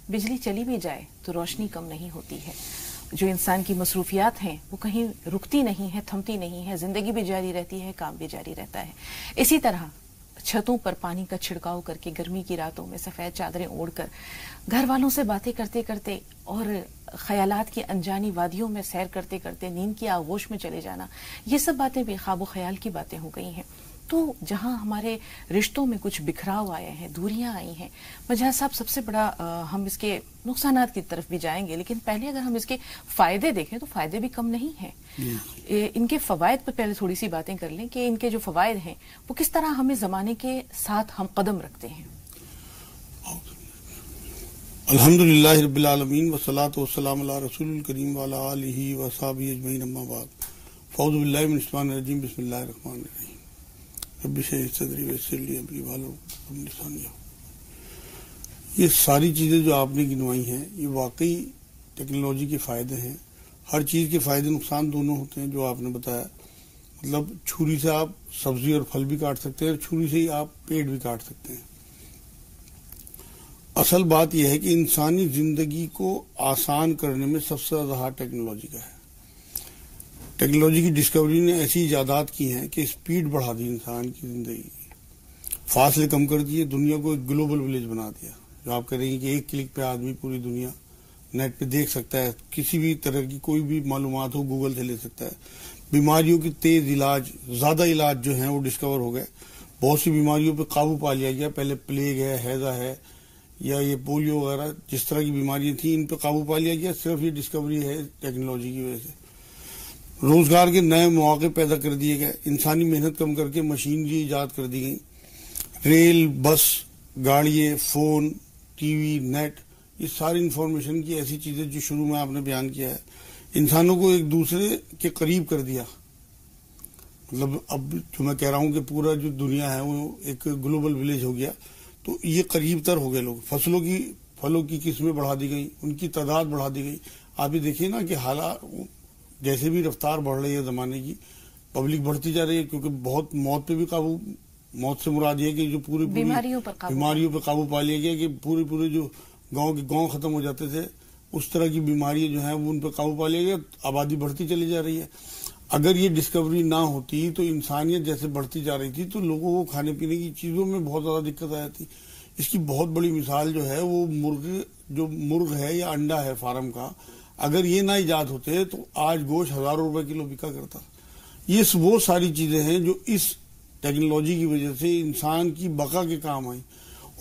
بجلی چلی بھی جائے تو روشنی کم نہیں ہوتی ہے. جو انسان کی مصروفیات ہیں وہ کہیں رکتی نہیں ہے، تھمتی نہیں ہے، زندگی بھی جاری رہتی ہے، کام بھی جاری رہتا ہے. اسی طرح چھتوں پر پانی کا چھڑکاؤ کر کے گرمی کی راتوں میں سفید چادریں اوڑھ کر گھر والوں سے باتیں کرتے کرتے اور خیالات کی انجانی وادیوں میں سیر کرتے کرتے نیند کی آغوش میں چلے جانا، یہ سب باتیں بھی خواب و خیال کی باتیں ہو گئی ہیں. تو جہاں ہمارے رشتوں میں کچھ بکھراؤ آئے ہیں، دوریاں آئی ہیں، مجاز صاحب سب سے بڑا ہم اس کے نقصانات کی طرف بھی جائیں گے، لیکن پہلے اگر ہم اس کے فائدے دیکھیں تو فائدے بھی کم نہیں ہیں. ان کے فوائد پر پہلے تھوڑی سی باتیں کر لیں کہ ان کے جو فوائد ہیں وہ کس طرح ہمیں زمانے کے ساتھ ہم قدم رکھتے ہیں. الحمدللہ رب العالمین والصلاة والسلام علی رسول الکریم وعلی آلہ وصحبہ اجمعین، اما بعد، فاعوذ باللہ من الشیطان الرجیم، بسم اللہ الرحمن الرحیم. رب اشرح لی صدری ویسر لی امری واحلل عقدۃ من لسانی یفقہوا. یہ ساری چیزیں جو آپ نے گنوائی ہیں یہ واقعی ٹیکنالوجی کے فائدے ہیں. ہر چیز کے فائدے نقصان دونوں ہوتے ہیں جو آپ نے بتایا. مطلب چھری سے آپ سبزی اور پھل بھی کاٹ سکتے ہیں اور چھری سے ہی آپ پیٹ بھی کاٹ سکتے ہیں. اصل بات یہ ہے کہ انسانی زندگی کو آسان کرنے میں سب سے زیادہ ہاتھ ٹیکنالوجی کا ہے. ٹیکنالوجی کی ڈسکوری نے ایسی ایجادات کی ہیں کہ سپیڈ بڑھا دی انسان کی زندگی کی، فاصلے کم کر دیے، دنیا کو ایک گلوبل ولیج بنا دیا. جو آپ کہہ رہے ہیں کہ ایک کلک پہ آدمی پوری دنیا نیٹ پہ دیکھ سکتا ہے، کسی بھی طرح کی کوئی بھی معلومات ہو گوگل سے لے سکتا ہے. بیماریوں کی تیز علاج، زیادہ علاج جو ہیں وہ ڈسکور ہو گئے. بہت سی بیماریوں پہ قابو پا لیا گیا. پہلے پلیگ ہے، ہیضہ ہے یا یہ پولیو وغیرہ جس طرح کی بیماریاں تھیں ان پہ قابو پا لیا گیا، صرف یہ ڈسکوری ہے ٹیکنالوجی کی وجہ سے. روزگار کے نئے مواقع پیدا کر دیے گئے، انسانی محنت کم کر کے مشینری ایجاد کر دی گئی. ریل، بس، گاڑیاں، فون، ٹی وی، نیٹ، یہ ساری انفارمیشن کی ایسی چیزیں جو شروع میں آپ نے بیان کیا ہے، انسانوں کو ایک دوسرے کے قریب کر دیا. مطلب اب جو میں کہہ رہا ہوں کہ پورا جو دنیا ہے وہ ایک گلوبل ولیج ہو گیا، تو یہ قریب تر ہو گئے لوگ. پھلوں کی قسمیں بڑھا دی گئی، ان کی تعداد بڑھا دی گئی. آپ یہ دیکھیے نا کہ حالات جیسے بھی رفتار بڑھ رہی ہے زمانے کی، پبلک بڑھتی جا رہی ہے کیونکہ بہت موت پہ بھی قابو، موت سے مراد یہ کہ جو پوری بیماریوں پہ قابو پا لیا گیا کہ پورے جو گاؤں ختم ہو جاتے تھے، اس طرح کی بیماریاں جو ہیں وہ ان پہ قابو پا لیا گیا. آبادی بڑھتی چلی جا رہی ہے. اگر یہ ڈسکوری نہ ہوتی تو انسانیت جیسے بڑھتی جا رہی تھی تو لوگوں کو کھانے پینے کی چیزوں میں بہت زیادہ دقت آ جاتی. اس کی بہت بڑی مثال جو ہے وہ مرغ ہے یا انڈا ہے فارم کا، اگر یہ نہ ایجاد ہوتے تو آج گوشت 1000 روپے کلو بکا کرتا. یہ وہ ساری چیزیں ہیں جو اس ٹیکنالوجی کی وجہ سے انسان کی بقا کے کام آئی،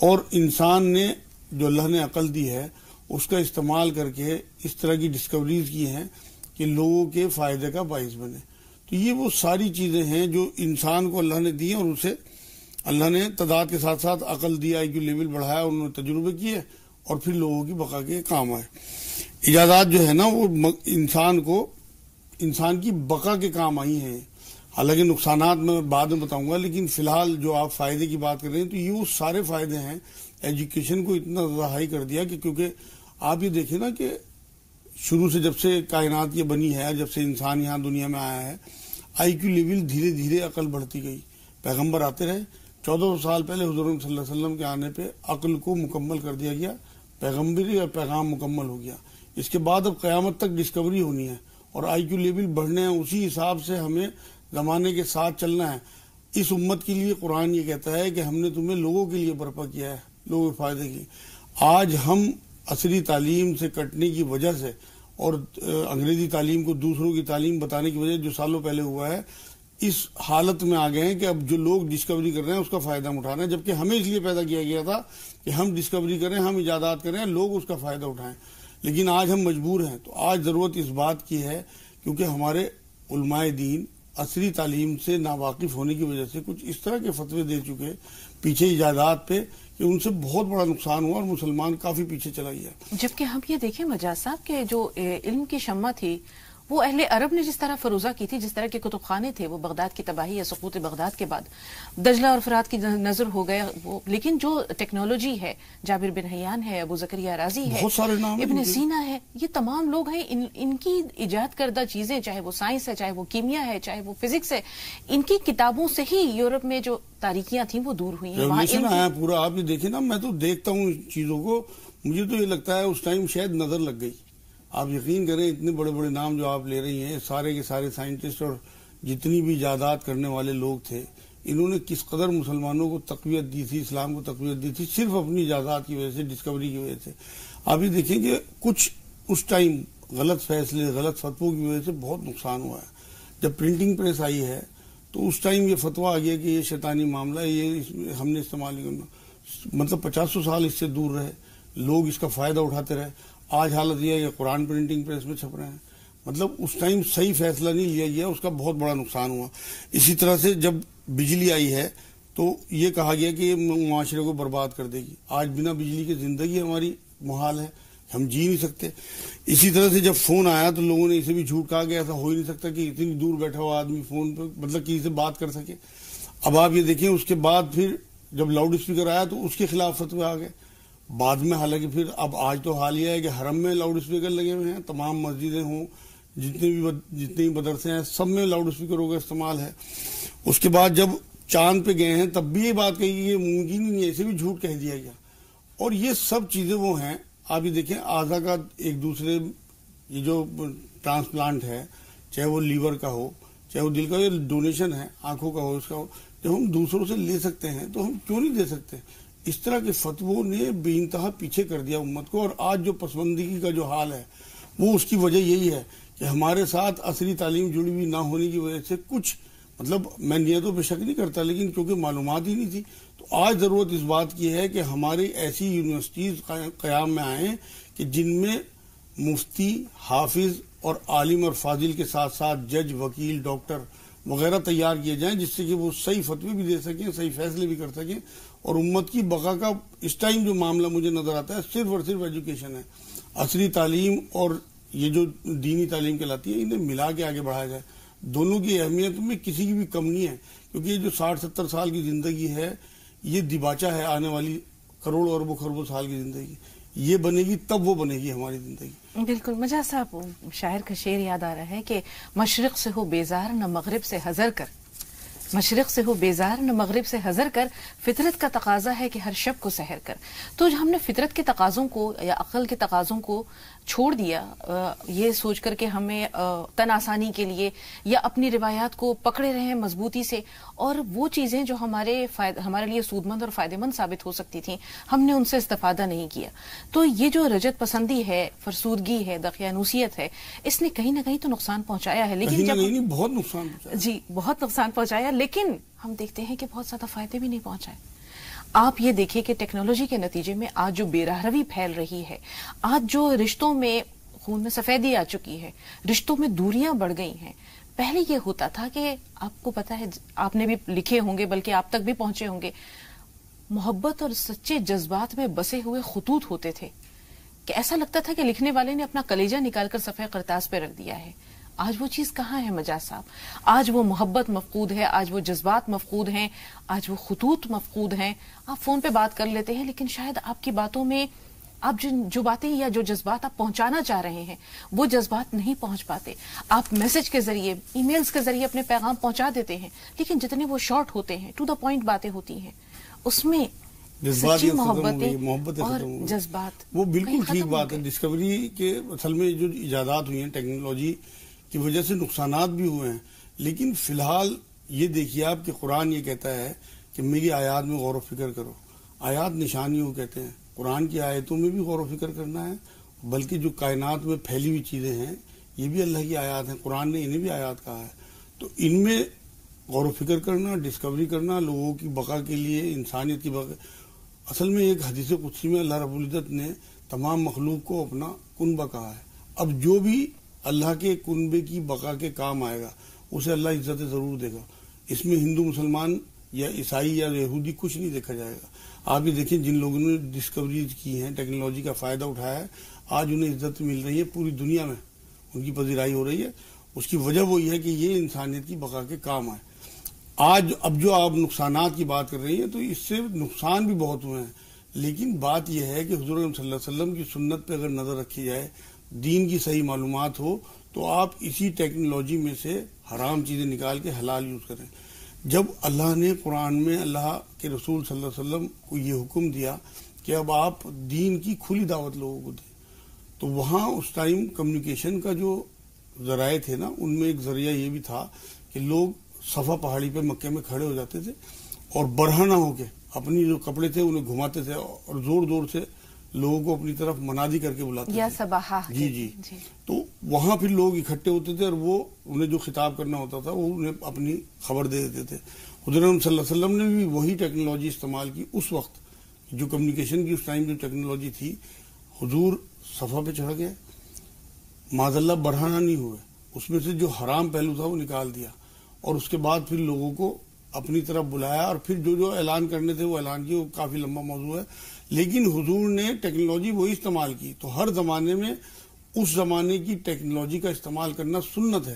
اور انسان نے جو اللہ نے عقل دی ہے اس کا استعمال کر کے اس طرح کی ڈسکوریز کی ہیں کہ لوگوں کے فائدے کا باعث بنے. تو یہ وہ ساری چیزیں ہیں جو انسان کو اللہ نے دی ہیں، اور اسے اللہ نے تعداد کے ساتھ ساتھ عقل دی، آئی کیو لیول بڑھایا، انہوں نے تجربے کیے اور پھر لوگوں کی بقا کے کام آئے. ایجادات جو ہے نا وہ انسان کی بقا کے کام آئی ہیں. حالانکہ نقصانات میں بعد میں بتاؤں گا، لیکن فی الحال جو آپ فائدے کی بات کر رہے ہیں تو یہ وہ سارے فائدے ہیں. ایجوکیشن کو اتنا زیادہ ہائی کر دیا کہ کیونکہ آپ یہ دیکھیں نا کہ شروع سے جب سے کائنات یہ بنی ہے، جب سے انسان یہاں دنیا میں آیا ہے، آئی کیو لیول دھیرے دھیرے عقل بڑھتی گئی. پیغمبر آتے رہے، 1400 سال پہلے حضور صلی اللہ علیہ وسلم کے آنے پہ عقل کو مکمل کر دیا گیا، پیغمبری اور پیغام مکمل ہو گیا. اس کے بعد اب قیامت تک ڈسکوری ہونی ہے اور آئی کیو لیول بڑھنے ہیں. اسی حساب سے ہمیں زمانے کے ساتھ چلنا ہے. اس امت کے لیے قرآن یہ کہتا ہے کہ ہم نے تمہیں لوگوں کے لیے برپا کیا ہے، لوگوں کے فائدے کے لیے. آج ہم عصری تعلیم سے کٹنے کی وجہ سے اور انگریزی تعلیم کو دوسروں کی تعلیم بتانے کی وجہ جو سالوں پہلے ہوا ہے، اس حالت میں آ گئے ہیں کہ اب جو لوگ ڈسکوری کر رہے ہیں اس کا فائدہ ہم اٹھا رہے ہیں، جبکہ ہمیں اس لیے پیدا کیا گیا تھا کہ ہم ڈسکوری کریں، ہم ایجادات کریں، لوگ اس کا فائدہ اٹھائیں. لیکن آج ہم مجبور ہیں. تو آج ضرورت اس بات کی ہے کیونکہ ہمارے علماء دین عصری تعلیم سے ناواقف ہونے کی وجہ سے کچھ اس طرح کے فتوے دے چکے پیچھے ایجادات پہ کہ ان سے بہت بڑا نقصان ہوا اور مسلمان کافی پیچھے چلا گیا. جبکہ ہم یہ دیکھیں مجاز صاحب کہ جو علم کی شمع تھی وہ اہل عرب نے جس طرح فروزہ کی تھی، جس طرح کے کتب خانے تھے وہ بغداد کی تباہی یا سقوط بغداد کے بعد دجلہ اور فرات کی نظر ہو گیا وہ. لیکن جو ٹیکنالوجی ہے، جابر بن حیان ہے، ابو زکریا رازی ہے، ابن سینا ہے، یہ تمام لوگ ہیں. ان کی ایجاد کردہ چیزیں، چاہے وہ سائنس ہے، چاہے وہ کیمیا ہے، چاہے وہ فزکس ہے، ان کی کتابوں سے ہی یورپ میں جو تاریکیاں تھیں وہ دور ہوئی ہیں. پورا آپ یہ دیکھیں نا، میں تو دیکھتا ہوں ان چیزوں کو، مجھے تو یہ لگتا ہے اس ٹائم شاید نظر لگ گئی. آپ یقین کریں اتنے بڑے بڑے نام جو آپ لے رہی ہیں سارے کے سارے سائنٹسٹ اور جتنی بھی ایجادات کرنے والے لوگ تھے انہوں نے کس قدر مسلمانوں کو تقویت دی تھی, اسلام کو تقویت دی تھی صرف اپنی ایجادات کی وجہ سے, ڈسکوری کی وجہ سے. آپ یہ دیکھیں کہ کچھ اس ٹائم غلط فیصلے غلط فتووں کی وجہ سے بہت نقصان ہوا ہے. جب پرنٹنگ پریس آئی ہے تو اس ٹائم یہ فتویٰ آ گیا کہ یہ شیطانی معاملہ ہے, یہ ہم نے استعمال نہیں کرنا. مطلب 50 سال اس سے دور رہے, لوگ اس کا فائدہ اٹھاتے رہے. آج حالت یہ ہے کہ قرآن پرنٹنگ پریس میں چھپ رہے ہیں. مطلب اس ٹائم صحیح فیصلہ نہیں لیا گیا, اس کا بہت بڑا نقصان ہوا. اسی طرح سے جب بجلی آئی ہے تو یہ کہا گیا کہ یہ معاشرے کو برباد کر دے گی. آج بنا بجلی کے زندگی ہماری محال ہے, ہم جی نہیں سکتے. اسی طرح سے جب فون آیا تو لوگوں نے اسے بھی جھوٹ کہا کہ ایسا ہو ہی نہیں سکتا کہ اتنی دور بیٹھا ہوا آدمی فون پہ مطلب کسی سے بات کر سکے. اب آپ یہ دیکھیں اس کے بعد پھر جب لاؤڈ اسپیکر آیا تو اس کے خلاف فتوے آ گئے بعد میں. حالانکہ پھر اب آج تو حال یہ ہے کہ حرم میں لاؤڈ اسپیکر لگے ہوئے ہیں, تمام مسجدیں ہوں جتنے بھی مدرسے ہیں سب میں لاؤڈ اسپیکروں کا استعمال ہے. اس کے بعد جب چاند پہ گئے ہیں تب بھی یہ بات کہی کہ یہ ممکن ہی نہیں ہے, اسے بھی جھوٹ کہہ دیا گیا. اور یہ سب چیزیں وہ ہیں. آپ یہ دیکھیں اعضا کا ایک دوسرے یہ جو ٹرانسپلانٹ ہے چاہے وہ لیور کا ہو چاہے وہ دل کا, یہ ڈونیشن ہے آنکھوں کا ہو اس کا ہو, جب ہم دوسروں سے لے سکتے ہیں تو ہم کیوں نہیں دے سکتے. اس طرح کے فتووں نے بے انتہا پیچھے کر دیا امت کو. اور آج جو پسماندگی کا جو حال ہے وہ اس کی وجہ یہی ہے کہ ہمارے ساتھ عصری تعلیم جڑی ہوئی نہ ہونے کی وجہ سے کچھ مطلب میں نیتوں پہ شک نہیں کرتا لیکن کیونکہ معلومات ہی نہیں تھی تو آج ضرورت اس بات کی ہے کہ ہماری ایسی یونیورسٹیز قیام میں آئیں کہ جن میں مفتی, حافظ اور عالم اور فاضل کے ساتھ ساتھ جج, وکیل, ڈاکٹر وغیرہ تیار کیے جائیں جس سے کہ وہ صحیح فتوے بھی دے سکیں, صحیح فیصلے بھی کر سکیں. اور امت کی بقا کا اس ٹائم جو معاملہ مجھے نظر آتا ہے صرف اور صرف ایجوکیشن ہے. عصری تعلیم اور یہ جو دینی تعلیم کہلاتی ہے انہیں ملا کے آگے بڑھایا جائے. دونوں کی اہمیت میں کسی کی بھی کم نہیں ہے کیونکہ یہ جو 60-70 سال کی زندگی ہے یہ دباچہ ہے آنے والی کروڑوں اربوں خربوں سال کی زندگی. یہ بنے گی تب وہ بنے گی ہماری زندگی. بالکل. مجاز صاحب شاعر کا شعر یاد آ رہا ہے کہ مشرق سے ہو بیزار نہ مغرب سے حذر کر, مشرق سے ہو بیزار نہ مغرب سے حذر کر, فطرت کا تقاضا ہے کہ ہر شب کو سحر کر. تو ہم نے فطرت کے تقاضوں کو یا عقل کے تقاضوں کو چھوڑ دیا یہ سوچ کر کہ ہمیں تن آسانی کے لیے یا اپنی روایات کو پکڑے رہے ہیں مضبوطی سے, اور وہ چیزیں جو ہمارے لیے سود مند اور فائدہ مند ثابت ہو سکتی تھیں ہم نے ان سے استفادہ نہیں کیا. تو یہ جو رجت پسندی ہے, فرسودگی ہے, دقیانوسیت ہے, اس نے کہیں نہ کہیں تو نقصان پہنچایا ہے. لیکن بہت نقصان پہنچایا, جی بہت نقصان پہنچایا, لیکن ہم دیکھتے ہیں کہ بہت زیادہ فائدے بھی نہیں پہنچائے. آپ یہ دیکھیں کہ ٹیکنالوجی کے نتیجے میں آج جو بے راہروی پھیل رہی ہے, آج جو رشتوں میں خون میں سفیدی آ چکی ہے, رشتوں میں دوریاں بڑھ گئی ہیں. پہلے یہ ہوتا تھا کہ آپ کو پتا ہے, آپ نے بھی لکھے ہوں گے بلکہ آپ تک بھی پہنچے ہوں گے, محبت اور سچے جذبات میں بسے ہوئے خطوط ہوتے تھے کہ ایسا لگتا تھا کہ لکھنے والے نے اپنا کلیجہ نکال کر صفحہ کرتاس پہ رکھ دیا ہے. آج وہ چیز کہاں ہے مجاز صاحب؟ آج وہ محبت مفقود ہے, آج وہ جذبات مفقود ہیں, آج وہ خطوط مفقود ہیں. آپ فون پہ بات کر لیتے ہیں لیکن شاید آپ کی باتوں میں آپ جو باتیں یا جو جذبات آپ پہنچانا چاہ رہے ہیں وہ جذبات نہیں پہنچ پاتے. آپ میسج کے ذریعے, ای میلز کے ذریعے اپنے پیغام پہنچا دیتے ہیں لیکن جتنے وہ شارٹ ہوتے ہیں, ٹو دا پوائنٹ باتیں ہوتی ہیں, اس میں سچی محبت اور جذبات. وہ بالکل ٹھیک بات ہے. ڈسکوری کے اصل میں جو ایجادات ہوئی ہیں ٹیکنالوجی کی وجہ سے نقصانات بھی ہوئے ہیں, لیکن فی الحال یہ دیکھیے آپ کہ قرآن یہ کہتا ہے کہ میری آیات میں غور و فکر کرو. آیات نشانیوں کہتے ہیں, قرآن کی آیتوں میں بھی غور و فکر کرنا ہے, بلکہ جو کائنات میں پھیلی ہوئی چیزیں ہیں یہ بھی اللہ کی آیات ہیں, قرآن نے انہیں بھی آیات کہا ہے. تو ان میں غور و فکر کرنا, ڈسکوری کرنا, لوگوں کی بقا کے لیے, انسانیت کی بقا. اصل میں ایک حدیث قدسی میں اللہ رب العزت نے تمام مخلوق کو اپنا کنبہ کہا ہے. اب جو بھی اللہ کے کنبے کی بقا کے کام آئے گا اسے اللہ عزت ضرور دے گا. اس میں ہندو, مسلمان یا عیسائی یا یہودی کچھ نہیں دیکھا جائے گا. آپ یہ دیکھیں جن لوگوں نے ڈسکوریز کی ہیں, ٹیکنالوجی کا فائدہ اٹھایا ہے, آج انہیں عزت مل رہی ہے پوری دنیا میں, ان کی پذیرائی ہو رہی ہے. اس کی وجہ وہی ہے کہ یہ انسانیت کی بقا کے کام آئے. آج اب جو آپ نقصانات کی بات کر رہی ہیں تو اس سے نقصان بھی بہت ہوئے ہیں, لیکن بات یہ ہے کہ حضور صلی اللہ علیہ وسلم کی سنت پہ اگر نظر رکھی جائے, دین کی صحیح معلومات ہو, تو آپ اسی ٹیکنالوجی میں سے حرام چیزیں نکال کے حلال یوز کریں. جب اللہ نے قرآن میں اللہ کے رسول صلی اللہ علیہ وسلم کو یہ حکم دیا کہ اب آپ دین کی کھلی دعوت لوگوں کو دیں. تو وہاں اس ٹائم کمیونیکیشن کا جو ذرائع تھے نا، ان میں ایک ذریعہ یہ بھی تھا کہ لوگ صفا پہاڑی پہ مکے میں کھڑے ہو جاتے تھے اور برہنہ ہو کے اپنی جو کپڑے تھے انہیں گھماتے تھے اور زور زور سے لوگوں کو اپنی طرف منادی کر کے بلاتے یا تھے. صباحہ. جی. تو وہاں پھر لوگ اکٹھے ہوتے تھے اور وہ انہیں جو خطاب کرنا ہوتا تھا وہ انہیں اپنی خبر دے دیتے تھے. حضور صلی اللہ علیہ وسلم نے بھی وہی ٹیکنالوجی استعمال کی. اس وقت جو کمیونیکیشن کی اس ٹائم جو ٹیکنالوجی تھی، حضور صفا پہ چڑھ گئے، معاذ اللہ برہنہ نہیں ہوئے، اس میں سے جو حرام پہلو تھا وہ نکال دیا اور اس کے بعد پھر لوگوں کو اپنی طرف بلایا اور پھر جو اعلان کرنے تھے وہ اعلان کیے. وہ کافی لمبا موضوع ہے، لیکن حضور نے ٹیکنالوجی وہی استعمال کی. تو ہر زمانے میں اس زمانے کی ٹیکنالوجی کا استعمال کرنا سنت ہے.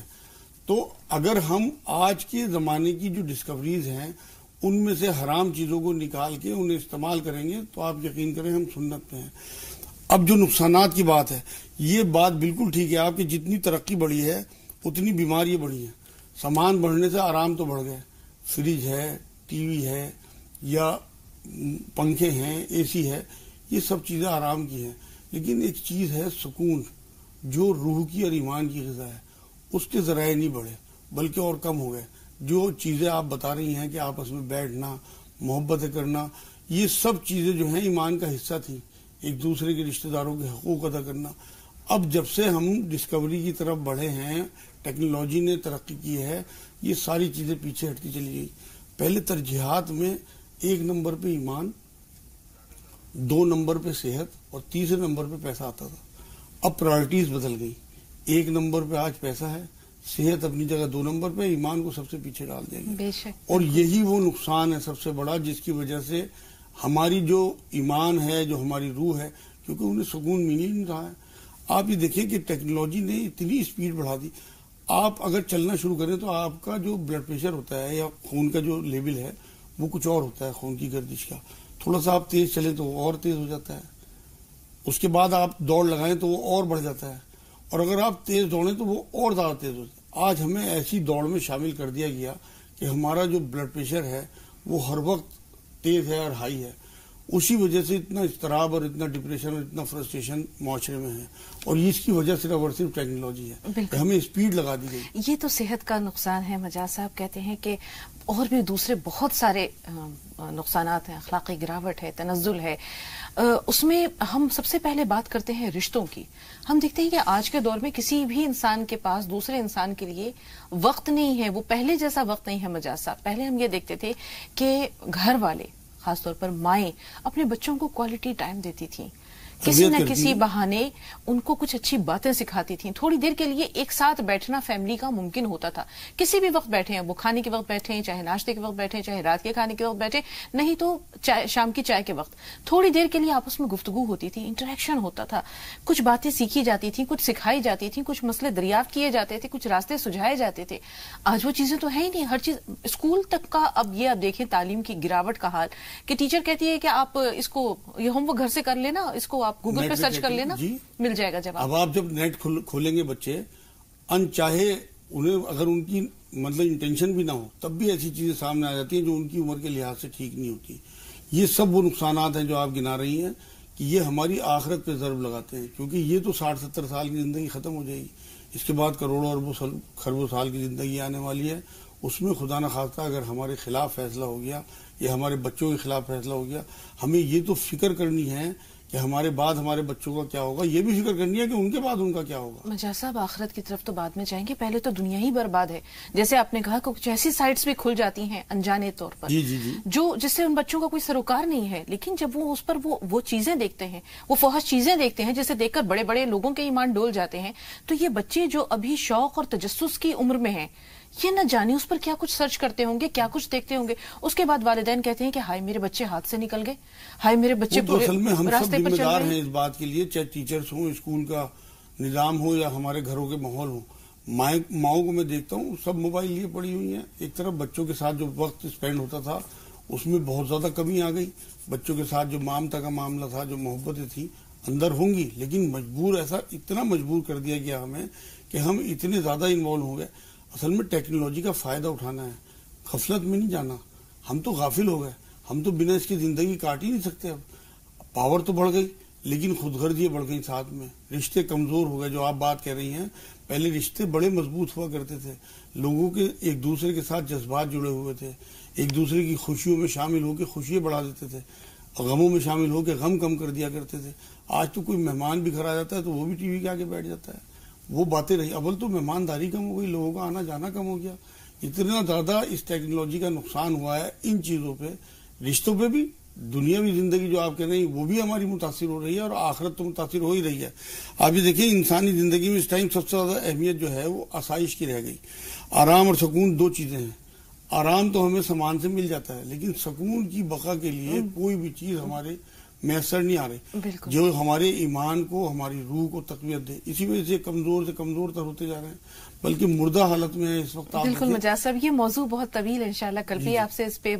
تو اگر ہم آج کے زمانے کی جو ڈسکوریز ہیں ان میں سے حرام چیزوں کو نکال کے انہیں استعمال کریں گے تو آپ یقین کریں ہم سنت میں ہیں. اب جو نقصانات کی بات ہے، یہ بات بالکل ٹھیک ہے آپ کی، جتنی ترقی بڑھی ہے اتنی بیماریاں بڑھی ہیں. سامان بڑھنے سے آرام تو بڑھ گئے، فریج ہے، ٹی وی ہے یا پنکھے ہیں، اے سی ہے، یہ سب چیزیں آرام کی ہیں. لیکن ایک چیز ہے سکون، جو روح کی اور ایمان کی غذا ہے، اس کے ذرائع نہیں بڑھے بلکہ اور کم ہو گئے. جو چیزیں آپ بتا رہی ہیں کہ آپس میں بیٹھنا، محبت کرنا، یہ سب چیزیں جو ہیں ایمان کا حصہ تھی. ایک دوسرے کے رشتہ داروں کے حقوق ادا کرنا. اب جب سے ہم ڈسکوری کی طرف بڑھے ہیں، ٹیکنالوجی نے ترقی کی ہے، یہ ساری چیزیں پیچھے ہٹتی چلی گئی. پہلے ترجیحات میں 1 نمبر پہ ایمان، 2 نمبر پہ صحت اور تیسرے نمبر پہ پیسہ آتا تھا. اب پرائرٹیز بدل گئی. 1 نمبر پہ آج پیسہ ہے، صحت اپنی جگہ 2 نمبر پہ، ایمان کو سب سے پیچھے ڈال دیا گیا. بے شک. اور یہی وہ نقصان ہے سب سے بڑا جس کی وجہ سے ہماری جو ایمان ہے، جو ہماری روح ہے، کیونکہ انہیں سکون مل ہی نہیں رہا ہے. آپ یہ دیکھیں کہ ٹیکنالوجی نے اتنی اسپیڈ بڑھا دی. آپ اگر چلنا شروع کریں تو آپ کا جو بلڈ پریشر ہوتا ہے یا خون کا جو لیول ہے وہ کچھ اور ہوتا ہے، خون کی گردش کا. تھوڑا سا آپ تیز چلیں تو وہ اور تیز ہو جاتا ہے. اس کے بعد آپ دوڑ لگائیں تو وہ اور بڑھ جاتا ہے، اور اگر آپ تیز دوڑیں تو وہ اور زیادہ تیز ہوتا ہے. آج ہمیں ایسی دوڑ میں شامل کر دیا گیا کہ ہمارا جو بلڈ پریشر ہے وہ ہر وقت تیز ہے اور ہائی ہے. اسی وجہ سے اتنا اضطراب اور اتنا ڈپریشن اور اتنا فرسٹریشن معاشرے میں ہے، اور اس کی وجہ صرف اور صرف ٹیکنالوجی ہے کہ ہمیں اسپیڈ لگا دی گئی. یہ تو صحت کا نقصان ہے. مجاز صاحب کہتے ہیں کہ اور بھی دوسرے بہت سارے نقصانات ہیں. اخلاقی گراوٹ ہے، تنزل ہے. اس میں ہم سب سے پہلے بات کرتے ہیں رشتوں کی. ہم دیکھتے ہیں کہ آج کے دور میں کسی بھی انسان کے پاس دوسرے انسان کے لیے وقت نہیں ہے. وہ پہلے جیسا وقت نہیں ہے. مجاز صاحب، پہلے ہم یہ دیکھتے تھے کہ گھر والے، خاص طور پر مائیں، اپنے بچوں کو کوالٹی ٹائم دیتی تھیں، کسی نہ کسی بہانے ان کو کچھ اچھی باتیں سکھاتی تھیں. تھوڑی دیر کے لیے ایک ساتھ بیٹھنا فیملی کا ممکن ہوتا تھا. کسی بھی وقت بیٹھے ہیں، وہ کھانے کے وقت بیٹھے ہیں، چاہے ناشتے کے وقت بیٹھے ہیں، چاہے رات کے کھانے کے وقت بیٹھے، نہیں تو شام کی چائے کے وقت تھوڑی دیر کے لیے آپس میں گفتگو ہوتی تھی، انٹریکشن ہوتا تھا، کچھ باتیں سیکھی جاتی تھیں، کچھ سکھائی جاتی تھیں، کچھ مسئلے دریافت کیے جاتے تھے، کچھ راستے سجھائے جاتے تھے. آج وہ چیزیں تو ہے ہی نہیں. ہر چیز اسکول تک کا. اب یہ آپ دیکھیں تعلیم کی گراوٹ کا حال کہ ٹیچر کہتی ہے کہ آپ اس کو یہ ہوم ورک گھر سے کر لینا، اس کو آپ گوگل پہ سرچ کر لینا، مل جائے گا جواب. اب آپ جب نیٹ کھولیں گے بچے انچاہے، انہیں اگر ان کی مطلب انٹینشن بھی نہ ہو تب بھی ایسی چیزیں سامنے آ جاتی ہیں جو ان کی عمر کے لحاظ سے ٹھیک نہیں ہوتی. یہ سب وہ نقصانات ہیں جو آپ گنا رہی ہیں کہ یہ ہماری آخرت پہ ضرب لگاتے ہیں، کیونکہ یہ تو 60-70 سال کی زندگی ختم ہو جائے گی. اس کے بعد کروڑوں اربوں خربوں سال کی زندگی آنے والی ہے. اس میں خدا نہ خواستہ اگر ہمارے خلاف فیصلہ ہو گیا یا ہمارے بچوں کے خلاف فیصلہ ہو گیا، ہمیں یہ تو فکر کرنی ہے کہ ہمارے بعد ہمارے بچوں کا کیا ہوگا. یہ بھی فکر کرنی ہے کہ ان کے بعد ان کا کیا ہوگا. مجاز صاحب، آخرت کی طرف تو بعد میں جائیں گے، پہلے تو دنیا ہی برباد ہے. جیسے آپ نے کہا کہ کچھ ایسی سائٹس بھی کھل جاتی ہیں انجانے طور پر، جو جس سے ان بچوں کا کوئی سروکار نہیں ہے، لیکن جب وہ اس پر وہ چیزیں دیکھتے ہیں، وہ فحش چیزیں دیکھتے ہیں جسے دیکھ کر بڑے بڑے لوگوں کے ایمان ڈول جاتے ہیں، تو یہ بچے جو ابھی شوق اور تجسس کی عمر میں ہیں، یہ نہ جانے اس پر کیا کچھ سرچ کرتے ہوں گے، کیا کچھ دیکھتے ہوں گے. اس کے بعد والدین کہتے ہیں کہ ہائے میرے بچے ہاتھ سے نکل گئے، ہائے میرے بچے اصل میں ہم سب ذمہ دار ہیں اس ہیں. بات کے لیے، چاہے ٹیچرز ہوں، اسکول کا نظام ہو یا ہمارے گھروں کے ماحول ہوں. ماؤں کو میں دیکھتا ہوں سب موبائل لیے پڑی ہوئی ہیں. ایک طرف بچوں کے ساتھ جو وقت اسپینڈ ہوتا تھا اس میں بہت زیادہ کمی آ گئی. بچوں کے ساتھ جو مامتا کا معاملہ تھا، جو محبتیں تھیں اندر ہوں گی، لیکن اتنا مجبور کر دیا گیا ہمیں کہ ہم اتنے زیادہ انوالو ہو گئے. اصل میں ٹیکنالوجی کا فائدہ اٹھانا ہے، غفلت میں نہیں جانا. ہم تو غافل ہو گئے، ہم تو بنا اس کی زندگی کاٹ ہی نہیں سکتے. اب پاور تو بڑھ گئی لیکن خود غرضیاں بڑھ گئی ساتھ میں، رشتے کمزور ہو گئے. جو آپ بات کہہ رہی ہیں، پہلے رشتے بڑے مضبوط ہوا کرتے تھے، لوگوں کے ایک دوسرے کے ساتھ جذبات جڑے ہوئے تھے، ایک دوسرے کی خوشیوں میں شامل ہو کے خوشیاں بڑھا دیتے تھے، غموں میں شامل ہو کے غم کم کر دیا کرتے تھے. آج تو کوئی مہمان بھی گھر آ جاتا ہے تو وہ بھی ٹی وی کے آگے بیٹھ جاتا ہے. وہ باتیں رہی، اول تو مہمانداری کم ہو گئی، لوگوں کا آنا جانا کم ہو گیا. اتنا زیادہ اس ٹیکنالوجی کا نقصان ہوا ہے ان چیزوں پہ، رشتوں پہ بھی، دنیاوی زندگی جو آپ کہہ رہے ہیں وہ بھی ہماری متاثر ہو رہی ہے، اور آخرت تو متاثر ہو ہی رہی ہے. آپ یہ دیکھیں انسانی زندگی میں اس ٹائم سب سے زیادہ اہمیت جو ہے وہ آسائش کی رہ گئی. آرام اور سکون دو چیزیں ہیں. آرام تو ہمیں سامان سے مل جاتا ہے، لیکن سکون کی بقا کے لیے کوئی بھی چیز ہمارے میسر نہیں آ رہی جو ہمارے ایمان کو، ہماری روح کو تقویت دے. اسی وجہ سے کمزور سے کمزور تر ہوتے جا رہے ہیں، بلکہ مردہ حالت میں اس وقت. بالکل مجاز صاحب، یہ موضوع بہت طویل، انشاءاللہ کل بھی آپ سے اس پہ